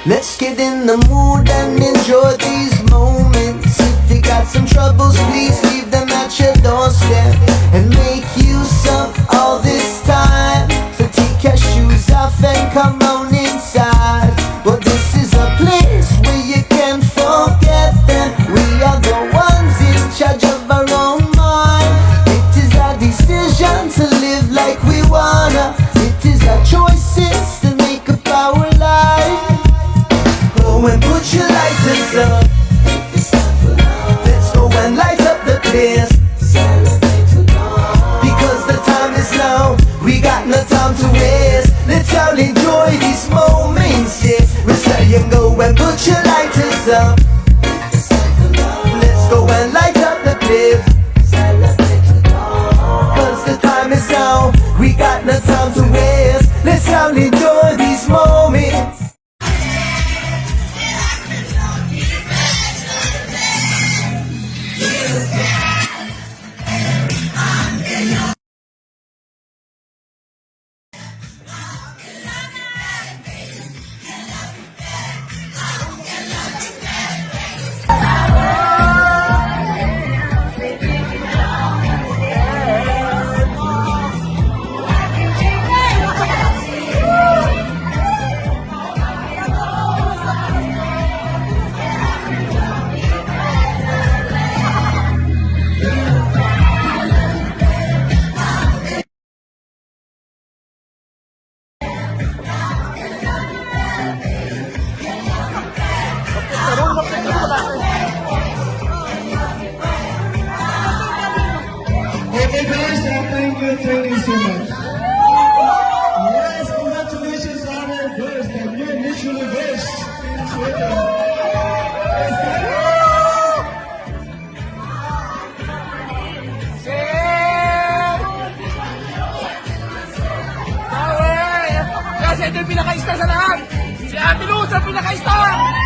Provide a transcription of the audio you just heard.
Let's get in the mood and enjoy these moments. If you got some troubles, please leave them at your doorstep and make use of all this time. So take your shoes off and come on inside. Well, this is a place where you can forget that we are the ones in charge of our own mind. It is our decision to live like we wanna. It is our choices that make up our life. Go and put your lighters up. Let's go and light up the place. Because the time is now, we got no time to waste. Let's all enjoy these moments, yeah. We're saying go and put your lighters up. Let's go and light up the place. Cause the time is now, we got no time to waste. Let's all enjoy these moments. Okay guys, thank you so much. Yes, congratulations on our verse, the new Miss Universe. Kasi ito yung pinaka-star sa lahat! Si Ate Luz ang pinaka-star!